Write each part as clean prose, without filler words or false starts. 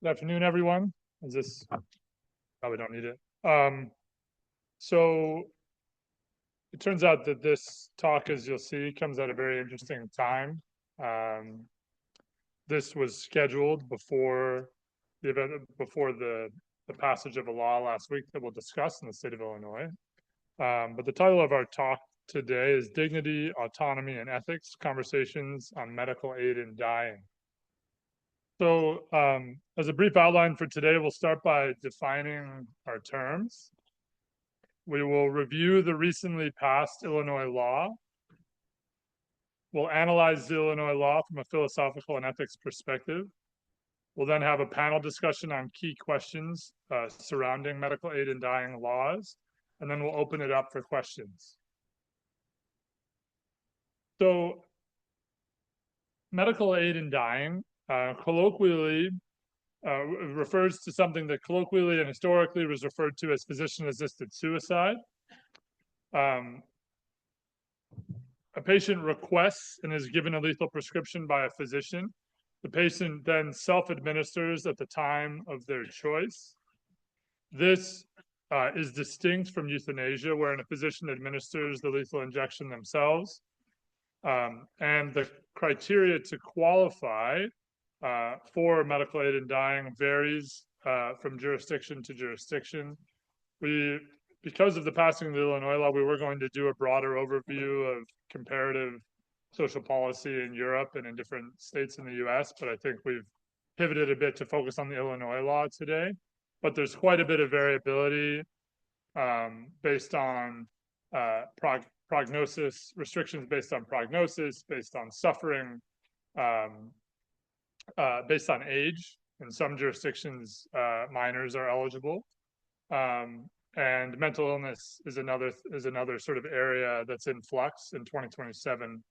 Good afternoon, everyone. Probably don't need it. So it turns out that this talk, as you'll see, comes at a very interesting time. This was scheduled before the passage of a law last week that we'll discuss in the state of Illinois. But the title of our talk today is Dignity, Autonomy, and Ethics, Conversations on Medical Aid in Dying. So as a brief outline for today, we'll start by defining our terms. We will review the recently passed Illinois law. We'll analyze the Illinois law from a philosophical and ethics perspective. We'll then have a panel discussion on key questions surrounding medical aid in dying laws, and then we'll open it up for questions. So medical aid in dying colloquially refers to something that colloquially and historically was referred to as physician-assisted suicide. A patient requests and is given a lethal prescription by a physician. The patient then self-administers at the time of their choice. This is distinct from euthanasia, wherein a physician administers the lethal injection themselves. And the criteria to qualify for medical aid in dying varies from jurisdiction to jurisdiction. Because of the passing of the Illinois law, we were going to do a broader overview of comparative social policy in Europe and in different states in the US, but I think we've pivoted a bit to focus on the Illinois law today. But there's quite a bit of variability based on prognosis, restrictions based on prognosis, based on suffering, based on age. In some jurisdictions, minors are eligible. And mental illness is another sort of area that's in flux. In 2027,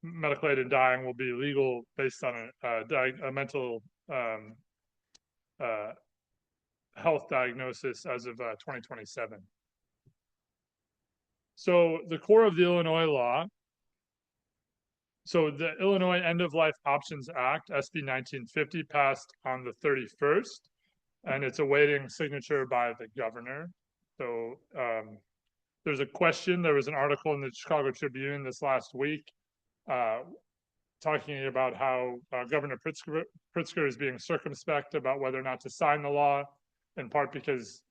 medical aid in dying will be legal based on a mental health diagnosis as of 2027. So the core of the Illinois law, so the Illinois End-of-Life Options Act, SB 1950, passed on the 31st, and it's awaiting signature by the governor. So there's a question. There was an article in the Chicago Tribune this last week talking about how Governor Pritzker is being circumspect about whether or not to sign the law, in part because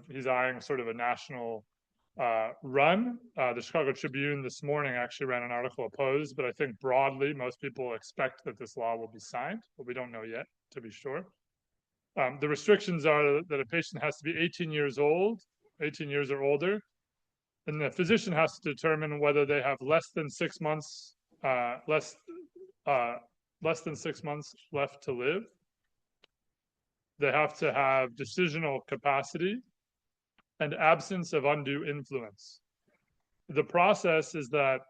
he's eyeing sort of a national run. The Chicago Tribune this morning actually ran an article opposed, but I think broadly most people expect that this law will be signed, but we don't know yet, to be sure. The restrictions are that a patient has to be 18 years old, 18 years or older, and the physician has to determine whether they have less than 6 months less than 6 months left to live. They have to have decisional capacity and absence of undue influence. The process is that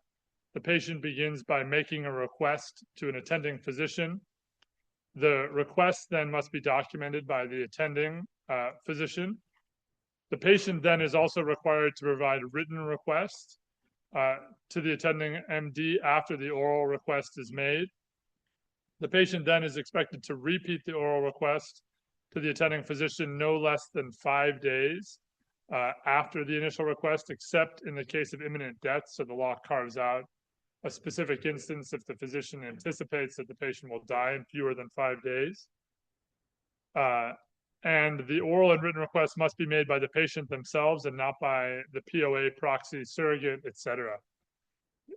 the patient begins by making a request to an attending physician. The request then must be documented by the attending physician. The patient then is also required to provide a written request to the attending MD after the oral request is made. The patient then is expected to repeat the oral request to the attending physician no less than 5 days after the initial request, except in the case of imminent death. So the law carves out a specific instance if the physician anticipates that the patient will die in fewer than 5 days. And the oral and written request must be made by the patient themselves and not by the POA, proxy, surrogate, etc.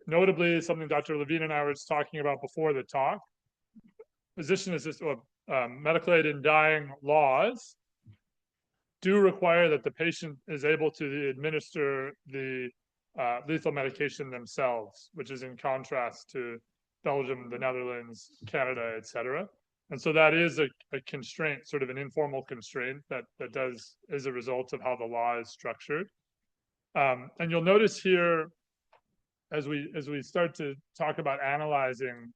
Notably, something Dr. Levine and I were just talking about before the talk, medical aid in dying laws do require that the patient is able to administer the lethal medication themselves, which is in contrast to Belgium, the Netherlands, Canada, etc. And so that is a constraint, sort of an informal constraint that is a result of how the law is structured. And you'll notice here, as we start to talk about analyzing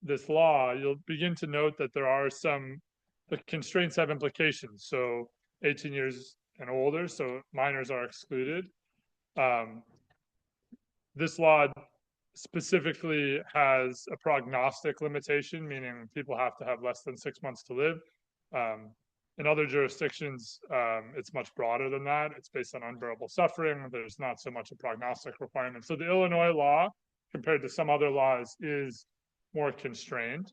this law, you'll begin to note that the constraints have implications. So 18 years and older, so minors are excluded. This law specifically has a prognostic limitation, meaning people have to have less than 6 months to live. In other jurisdictions, it's much broader than that. It's based on unbearable suffering. There's not so much a prognostic requirement. So the Illinois law, compared to some other laws, is more constrained.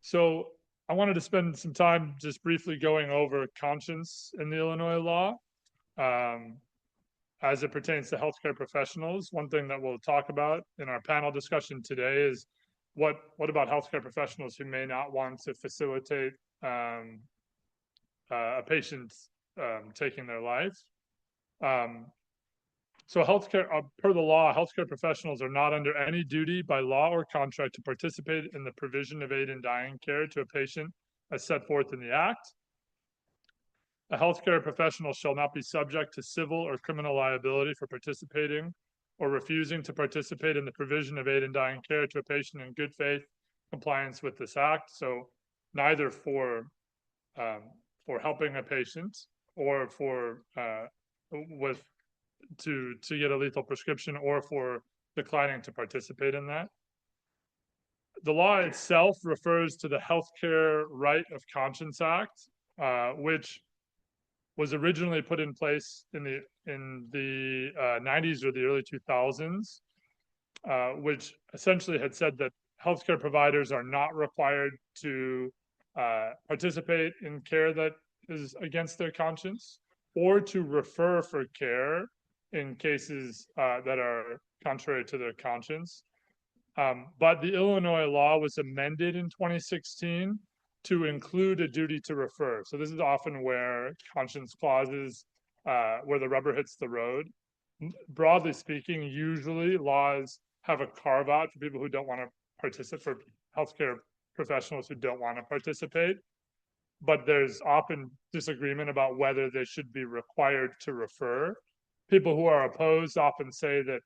So I wanted to spend some time just briefly going over conscience in the Illinois law. As it pertains to healthcare professionals, one thing that we'll talk about in our panel discussion today is what about healthcare professionals who may not want to facilitate a patient taking their life. So healthcare, per the law, healthcare professionals are not under any duty by law or contract to participate in the provision of aid in dying care to a patient as set forth in the Act. A healthcare professional shall not be subject to civil or criminal liability for participating or refusing to participate in the provision of aid in dying care to a patient in good faith compliance with this Act. So neither for helping a patient or for to get a lethal prescription or for declining to participate in that. The law itself refers to the Healthcare Right of Conscience Act, which was originally put in place in the 90s or the early 2000s, which essentially had said that healthcare providers are not required to participate in care that is against their conscience or to refer for care in cases that are contrary to their conscience. But the Illinois law was amended in 2016 to include a duty to refer. So this is often where conscience clauses, where the rubber hits the road. Broadly speaking, usually laws have a carve out for people who don't want to participate, for healthcare professionals who don't want to participate. But there's often disagreement about whether they should be required to refer. People who are opposed often say that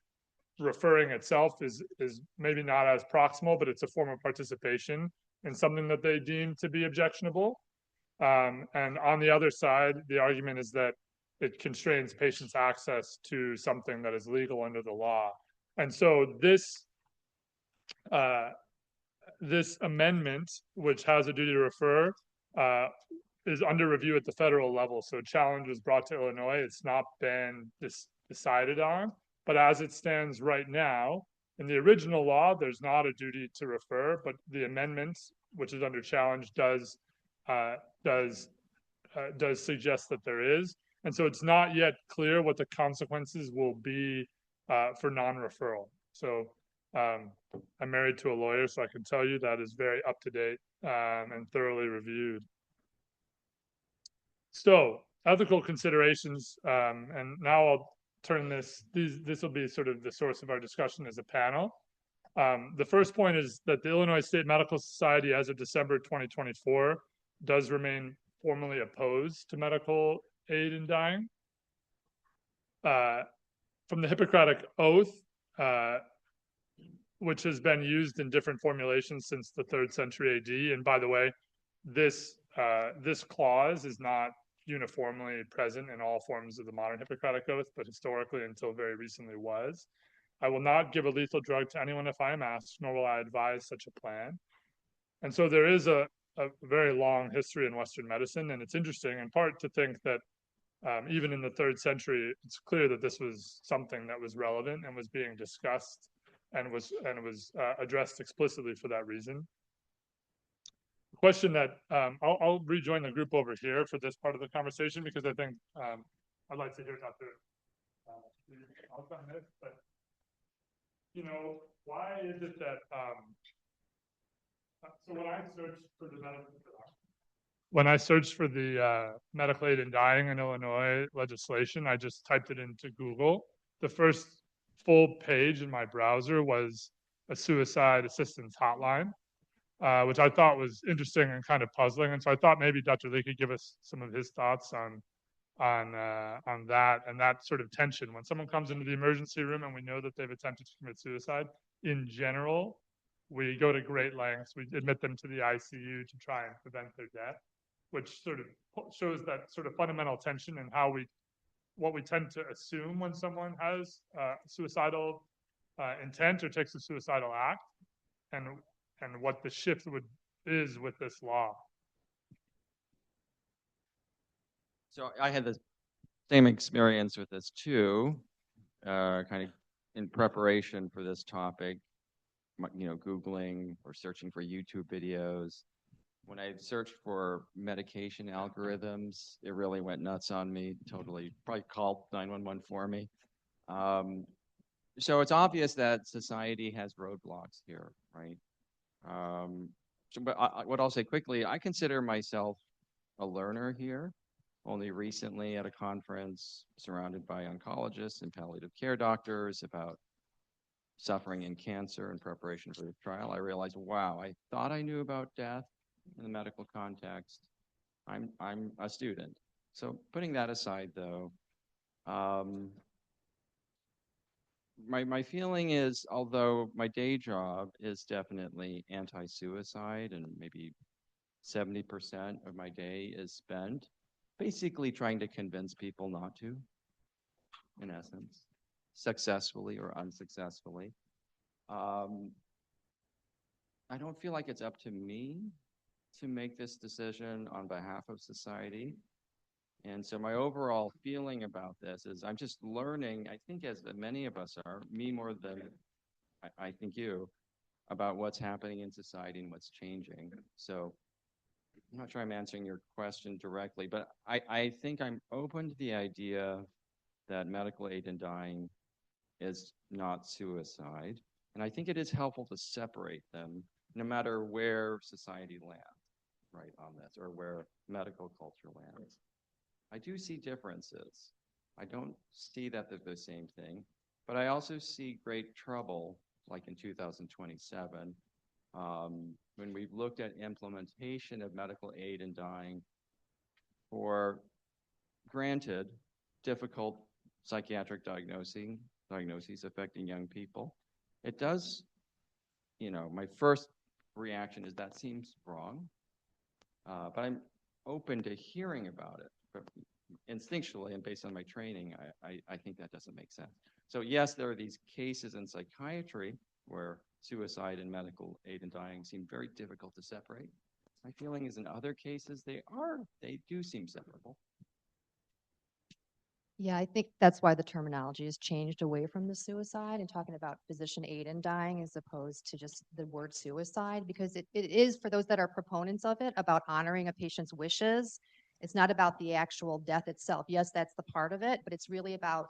referring itself is maybe not as proximal, but it's a form of participation in something that they deem to be objectionable. And on the other side, the argument is that it constrains patients' access to something that is legal under the law. And so this amendment, which has a duty to refer, is under review at the federal level. So a challenge was brought to Illinois. It's not been decided on, but as it stands right now, in the original law, there's not a duty to refer, but the amendment, which is under challenge, does suggest that there is. And so it's not yet clear what the consequences will be for non-referral. So I'm married to a lawyer, so I can tell you that is very up to date and thoroughly reviewed. So ethical considerations, and now I'll turn this will be sort of the source of our discussion as a panel. The first point is that the Illinois State Medical Society, as of December 2024, does remain formally opposed to medical aid in dying. From the Hippocratic Oath, which has been used in different formulations since the 3rd century AD, and by the way, this clause is not uniformly present in all forms of the modern Hippocratic Oath, but historically until very recently was. I will not give a lethal drug to anyone if I am asked, nor will I advise such a plan. And so there is a very long history in Western medicine, and it's interesting in part to think that even in the 3rd century, it's clear that this was something that was relevant and was being discussed and was addressed explicitly for that reason. Question that I'll rejoin the group over here for this part of the conversation because I think I'd like to hear Dr. Alk on this. But why is it that so when I searched for the medical aid in dying in Illinois legislation, I just typed it into Google. The first full page in my browser was a suicide assistance hotline, which I thought was interesting and kind of puzzling. And so I thought maybe Dr. Lee could give us some of his thoughts on that and that sort of tension. When someone comes into the emergency room and we know that they've attempted to commit suicide, in general, we go to great lengths. We admit them to the ICU to try and prevent their death, which sort of shows that sort of fundamental tension in what we tend to assume when someone has suicidal intent or takes a suicidal act, and what the shift is with this law. So I had the same experience with this too, kind of in preparation for this topic, Googling or searching for YouTube videos. When I searched for medication algorithms, it really went nuts on me, totally, probably called 911 for me. So it's obvious that society has roadblocks here, right? But what I'll say quickly, I consider myself a learner here. Only recently at a conference surrounded by oncologists and palliative care doctors about suffering and cancer in preparation for the trial, I realized, wow, I thought I knew about death in the medical context. I'm a student. So putting that aside, though, my feeling is, although my day job is definitely anti-suicide, and maybe 70% of my day is spent basically trying to convince people not to, in essence, successfully or unsuccessfully. I don't feel like it's up to me to make this decision on behalf of society. And so my overall feeling about this is I'm just learning, I think as many of us are, me more than I think you, about what's happening in society and what's changing. So I'm not sure I'm answering your question directly, but I think I'm open to the idea that medical aid in dying is not suicide. And I think it is helpful to separate them no matter where society lands, right, on this, or where medical culture lands. I do see differences. I don't see that they're the same thing, but I also see great trouble, like in 2027, when we've looked at implementation of medical aid in dying for, granted, difficult psychiatric diagnoses affecting young people. It does, my first reaction is that seems wrong, but I'm open to hearing about it. But instinctually and based on my training, I think that doesn't make sense. So yes, there are these cases in psychiatry where suicide and medical aid in dying seem very difficult to separate. My feeling is in other cases, they do seem separable. Yeah, I think that's why the terminology has changed away from the suicide and talking about physician aid in dying as opposed to just the word suicide, because it is, for those that are proponents of it, about honoring a patient's wishes. It's not about the actual death itself. Yes, that's the part of it, but it's really about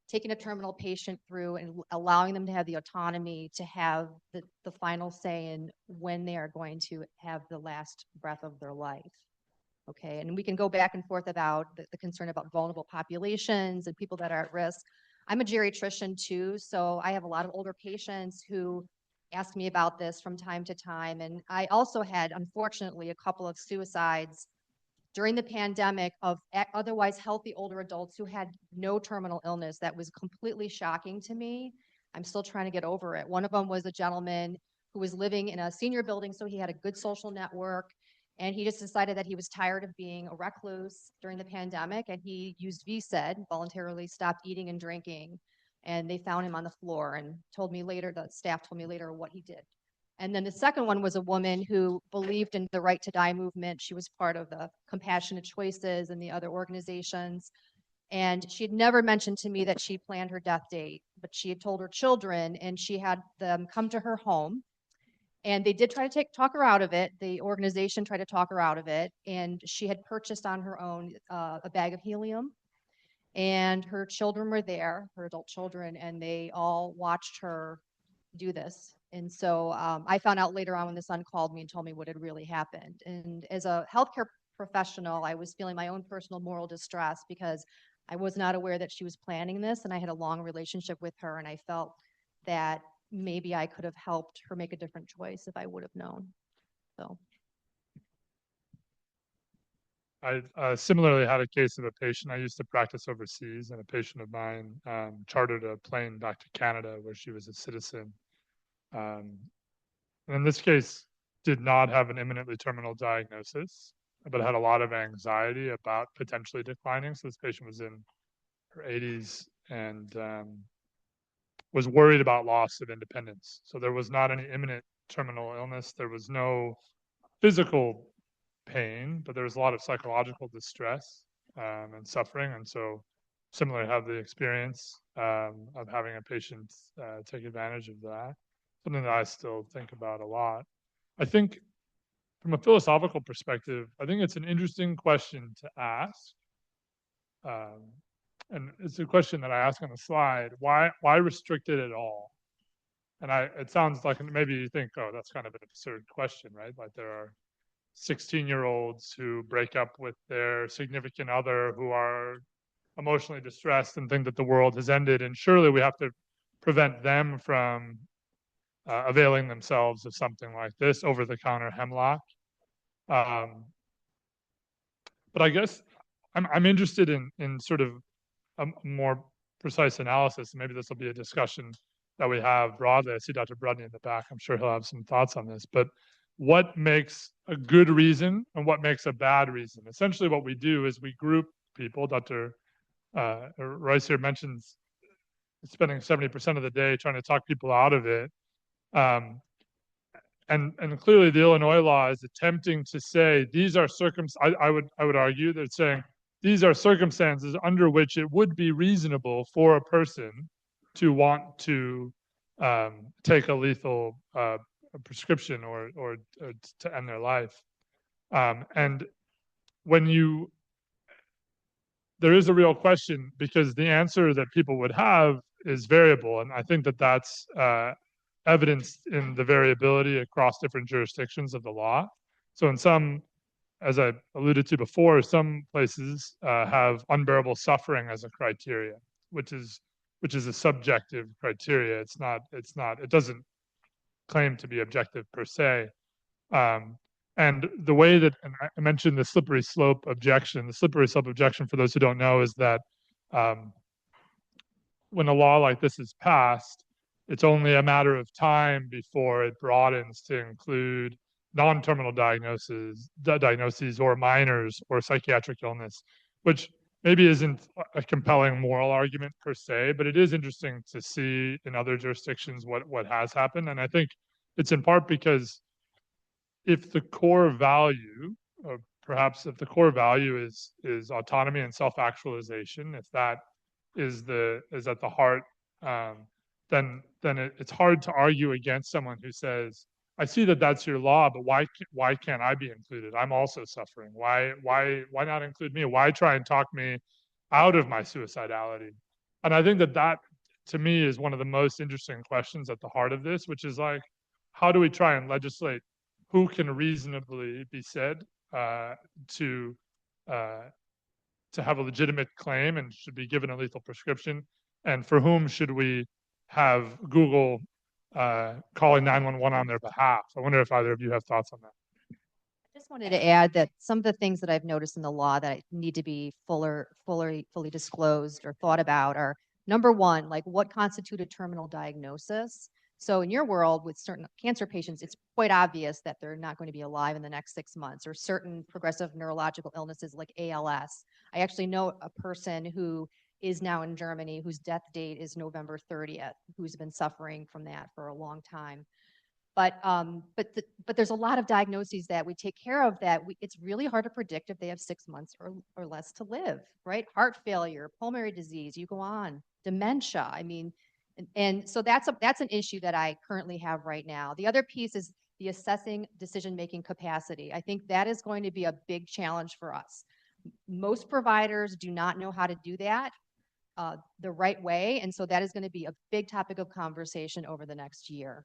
taking a terminal patient through and allowing them to have the autonomy to have the final say in when they are going to have the last breath of their life. Okay, and we can go back and forth about the concern about vulnerable populations and people that are at risk. I'm a geriatrician too, so I have a lot of older patients who ask me about this from time to time. And I also had, unfortunately, a couple of suicides during the pandemic of otherwise healthy older adults who had no terminal illness. That was completely shocking to me. I'm still trying to get over it. One of them was a gentleman who was living in a senior building, so he had a good social network. And he just decided that he was tired of being a recluse during the pandemic, and he used VSED, voluntarily stopped eating and drinking. And they found him on the floor and told me later, the staff told me later what he did. And then the second one was a woman who believed in the Right to Die movement. She was part of the Compassionate Choices and the other organizations. And she had never mentioned to me that she planned her death date, but she had told her children, and she had them come to her home. And they did try to talk her out of it. The organization tried to talk her out of it. And she had purchased on her own a bag of helium. And her children were there, her adult children, and they all watched her do this. And so I found out later on when the son called me and told me what had really happened. And as a healthcare professional, I was feeling my own personal moral distress because I was not aware that she was planning this. And I had a long relationship with her. And I felt that maybe I could have helped her make a different choice if I would have known. So I similarly had a case of a patient. I used to practice overseas, and a patient of mine chartered a plane back to Canada where she was a citizen. And in this case, did not have an imminently terminal diagnosis, but had a lot of anxiety about potentially declining. So this patient was in her 80s, and was worried about loss of independence. So there was not any imminent terminal illness. There was no physical pain, but there was a lot of psychological distress and suffering. And so similarly have the experience of having a patient take advantage of that. Something that I still think about a lot. I think from a philosophical perspective, I think it's an interesting question to ask. Um, and it's a question that I ask on the slide. Why restrict it at all? And it sounds like maybe you think, oh, that's kind of an absurd question, right? Like there are 16-year-olds who break up with their significant other who are emotionally distressed and think that the world has ended. And surely we have to prevent them from availing themselves of something like this, over-the-counter hemlock. But I guess I'm interested in sort of a more precise analysis. Maybe this will be a discussion that we have broadly. I see Dr. Brudney in the back. I'm sure he'll have some thoughts on this. But what makes a good reason and what makes a bad reason? Essentially, what we do is we group people. Dr. Royce here mentions spending 70% of the day trying to talk people out of it. And clearly the Illinois law is attempting to say these are I would argue that it's saying these are circumstances under which it would be reasonable for a person to want to take a lethal prescription or to end their life. And when there is a real question because the answer that people would have is variable, and I think that that's evidenced in the variability across different jurisdictions of the law. So in some, as I alluded to before, some places have unbearable suffering as a criteria, which is a subjective criteria. It doesn't claim to be objective per se. And the way that, and I mentioned the slippery slope objection. The slippery slope objection, for those who don't know, is that when a law like this is passed, it's only a matter of time before it broadens to include non-terminal diagnoses or minors or psychiatric illness, which maybe isn't a compelling moral argument per se, but it is interesting to see in other jurisdictions what has happened. And I think it's in part because if the core value, or perhaps if the core value is autonomy and self-actualization, if that is at the heart, then it's hard to argue against someone who says, I see that that's your law, but why can't I be included? I'm also suffering. Why not include me? Why try and talk me out of my suicidality? And I think that to me is one of the most interesting questions at the heart of this, which is like, how do we try and legislate who can reasonably be said to have a legitimate claim and should be given a lethal prescription, and for whom should we have Google calling 911 on their behalf? I wonder if either of you have thoughts on that. I just wanted to add that some of the things that I've noticed in the law that need to be fully disclosed or thought about are, number one, like what constitutes a terminal diagnosis. So in your world with certain cancer patients, it's quite obvious that they're not going to be alive in the next 6 months, or certain progressive neurological illnesses like ALS. I actually know a person who is now in Germany whose death date is November 30th, who's been suffering from that for a long time. But there's a lot of diagnoses that we take care of that it's really hard to predict if they have 6 months or less to live, right? Heart failure, pulmonary disease, you go on, dementia. I mean, and so that's an issue that I currently have right now. The other piece is the assessing decision-making capacity. I think that is going to be a big challenge for us. Most providers do not know how to do that the right way, and so that is going to be a big topic of conversation over the next year.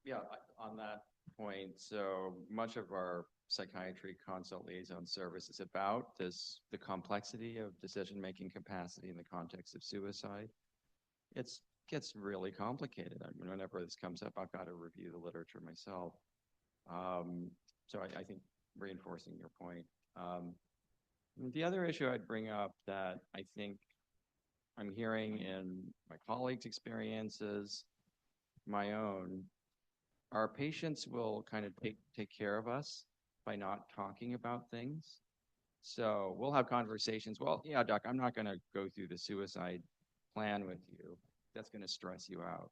Yeah, on that point, so much of our psychiatry consult liaison service is about the complexity of decision-making capacity in the context of suicide. It gets really complicated. I mean, whenever this comes up, I've got to review the literature myself. So I think reinforcing your point. The other issue I'd bring up that I think I'm hearing in my colleagues' experiences, my own, our patients will kind of take care of us by not talking about things. So we'll have conversations. Well, yeah, doc, I'm not going to go through the suicide plan with you, that's going to stress you out.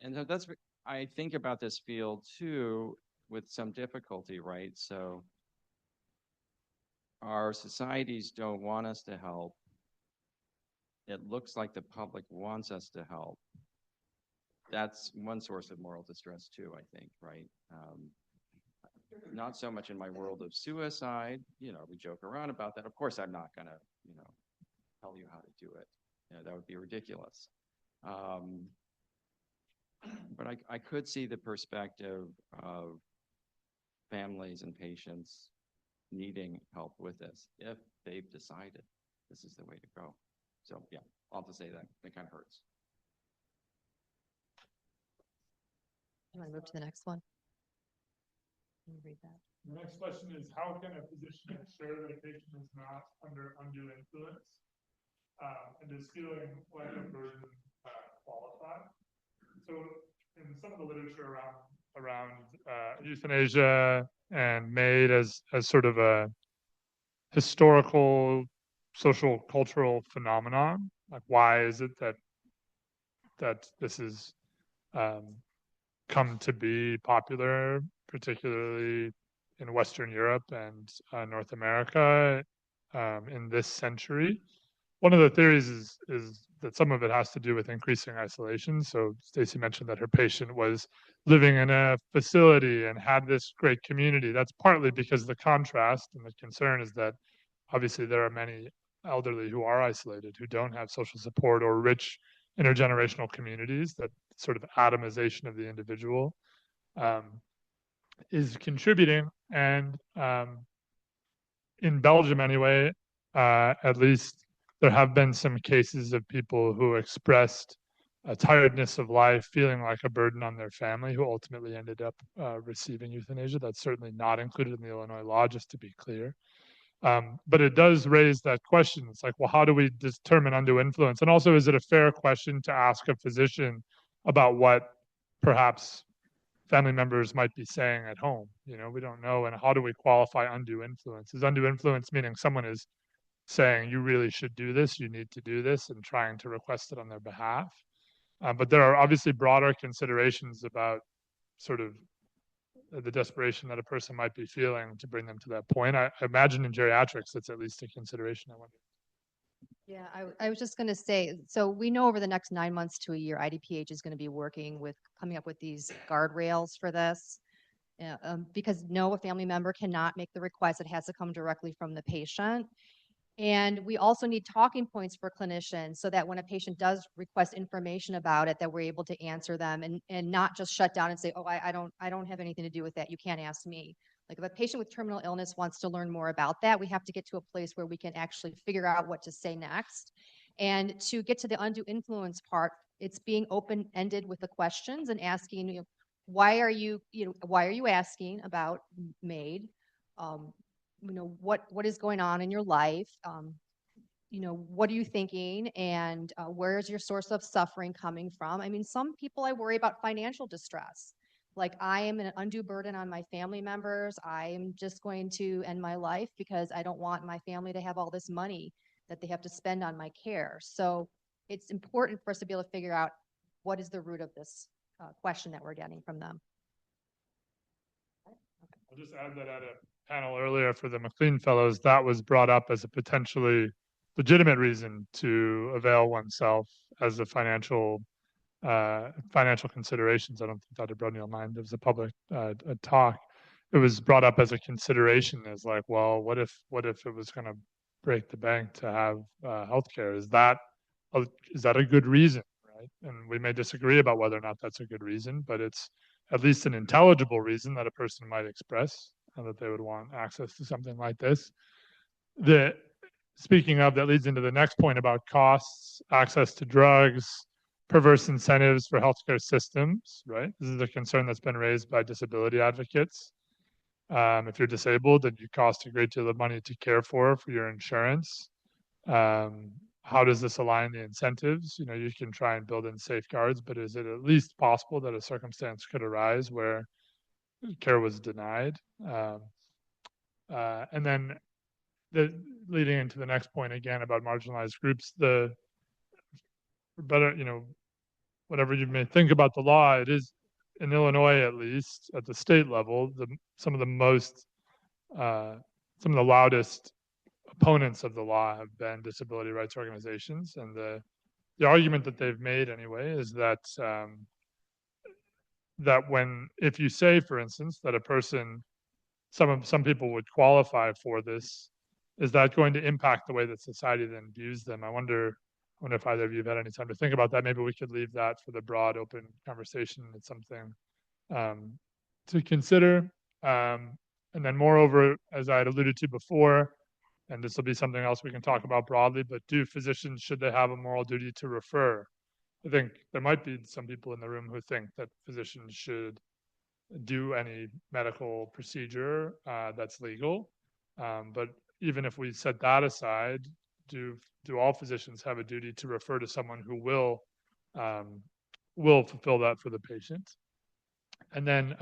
And so that's, I think about this field too with some difficulty, right? So our societies don't want us to help. It looks like the public wants us to help. That's one source of moral distress too, I think, right? Not so much in my world of suicide, you know, we joke around about that. Of course, I'm not gonna, you know, tell you how to do it. You know, that would be ridiculous. But I could see the perspective of families and patients needing help with this if they've decided this is the way to go. So yeah, I'll have to say that it kind of hurts. You want to move to the next one? Can you read that? The next question is, how can a physician ensure that a patient is not under undue influence? And does feeling like a burden qualify? So in some of the literature around euthanasia and MAiD as sort of a historical, social, cultural phenomenon, like why is it that this is come to be popular, particularly in Western Europe and North America in this century? One of the theories is that some of it has to do with increasing isolation. So Stacie mentioned that her patient was living in a facility and had this great community. That's partly because the contrast and the concern is that obviously there are many elderly who are isolated, who don't have social support or rich intergenerational communities. That sort of atomization of the individual is contributing. And in Belgium anyway, at least there have been some cases of people who expressed a tiredness of life, feeling like a burden on their family, who ultimately ended up receiving euthanasia. That's certainly not included in the Illinois law, just to be clear. But it does raise that question. It's like, well, how do we determine undue influence? And also, is it a fair question to ask a physician about what perhaps family members might be saying at home? You know, we don't know. And how do we qualify undue influence? Is undue influence meaning someone is saying, you really should do this, you need to do this, and trying to request it on their behalf? But there are obviously broader considerations about sort of the desperation that a person might be feeling to bring them to that point. I imagine in geriatrics, that's at least a consideration, I wonder. Yeah, I was just going to say, so we know over the next 9 months to a year, IDPH is going to be working with coming up with these guardrails for this. Because no, a family member cannot make the request. It has to come directly from the patient. And we also need talking points for clinicians so that when a patient does request information about it, that we're able to answer them and not just shut down and say, oh, I don't have anything to do with that. You can't ask me. Like if a patient with terminal illness wants to learn more about that, we have to get to a place where we can actually figure out what to say next. And to get to the undue influence part, it's being open-ended with the questions and asking, you know, why are you asking about MAiD? You know, what is going on in your life? You know, what are you thinking? And where is your source of suffering coming from? I mean, some people I worry about financial distress. Like I am an undue burden on my family members. I am just going to end my life because I don't want my family to have all this money that they have to spend on my care. So it's important for us to be able to figure out what is the root of this question that we're getting from them. I'll just add that at a panel earlier for the MacLean Fellows, that was brought up as a potentially legitimate reason to avail oneself as a financial considerations. I don't think Dr. Brodny will mind. It was a public talk. It was brought up as a consideration, as like, well, what if it was going to break the bank to have healthcare? Is that a good reason, right? And we may disagree about whether or not that's a good reason, but it's at least an intelligible reason that a person might express and that they would want access to something like this. Speaking of, that leads into the next point about costs, access to drugs, perverse incentives for healthcare systems, right? This is a concern that's been raised by disability advocates. If you're disabled and you cost a great deal of money to care for your insurance, how does this align the incentives? You know, you can try and build in safeguards, but is it at least possible that a circumstance could arise where care was denied? And then leading into the next point again about marginalized groups, the better, whatever you may think about the law, it is in Illinois, at least at the state level, some of the most, some of the loudest opponents of the law have been disability rights organizations, and the argument that they've made anyway is that if you say, for instance, that a person, some people would qualify for this, is that going to impact the way that society then views them? I wonder if either of you have had any time to think about that. Maybe we could leave that for the broad, open conversation. It's something to consider. And then moreover, as I had alluded to before, and this will be something else we can talk about broadly, but do physicians, should they have a moral duty to refer? I think there might be some people in the room who think that physicians should do any medical procedure that's legal. But even if we set that aside, do all physicians have a duty to refer to someone who will fulfill that for the patient? And then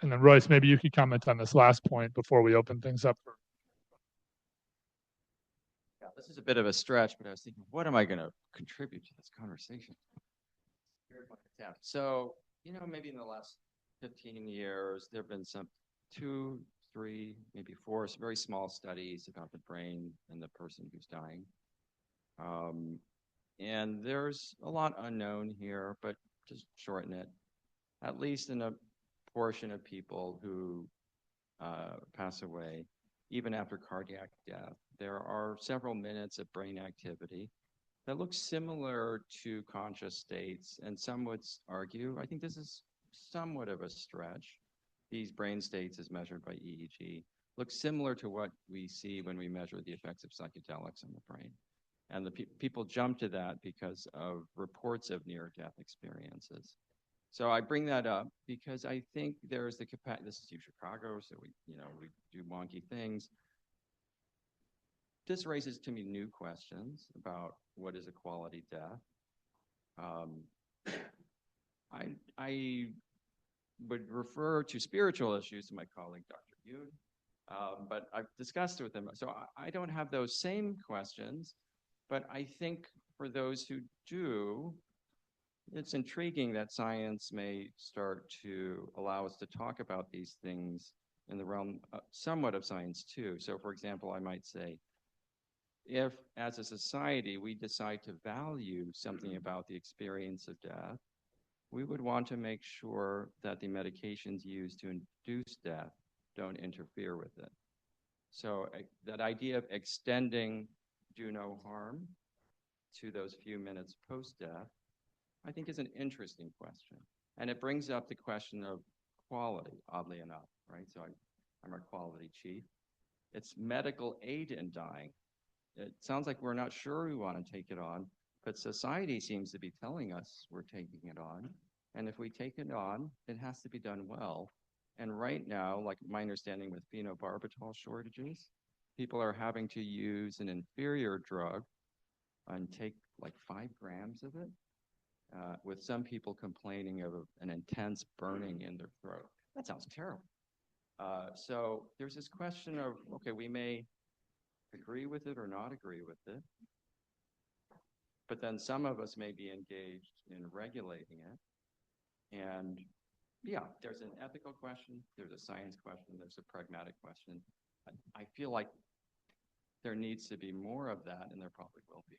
Royce, maybe you could comment on this last point before we open things up. Yeah, this is a bit of a stretch, but I was thinking, what am I going to contribute to this conversation? So, maybe in the last 15 years, there have been some 2, 3, maybe 4 very small studies about the brain and the person who's dying. And there's a lot unknown here, but just shorten it. At least in a portion of people who pass away, even after cardiac death, there are several minutes of brain activity that looks similar to conscious states, and some would argue, I think this is somewhat of a stretch, these brain states as measured by EEG, look similar to what we see when we measure the effects of psychedelics on the brain. And the people jump to that because of reports of near-death experiences. So I bring that up because I think there's the capacity. This is Chicago, so we do wonky things. This raises to me new questions about what is a quality death. I would refer to spiritual issues to my colleague, Dr. Yoon, but I've discussed it with him. So I don't have those same questions, but I think for those who do, it's intriguing that science may start to allow us to talk about these things in the realm somewhat of science too. So for example, I might say, if as a society we decide to value something about the experience of death, we would want to make sure that the medications used to induce death don't interfere with it. So that idea of extending do no harm to those few minutes post-death, I think is an interesting question. And it brings up the question of quality, oddly enough, right? So I'm our quality chief. It's medical aid in dying. It sounds like we're not sure we want to take it on, but society seems to be telling us we're taking it on. And if we take it on, it has to be done well. And right now, like my understanding with phenobarbital shortages, people are having to use an inferior drug and take like 5 grams of it, with some people complaining of an intense burning in their throat. That sounds terrible. So there's this question of, okay, we may agree with it or not agree with it, but then some of us may be engaged in regulating it. And yeah, there's an ethical question, there's a science question, there's a pragmatic question. I feel like there needs to be more of that, and there probably will be.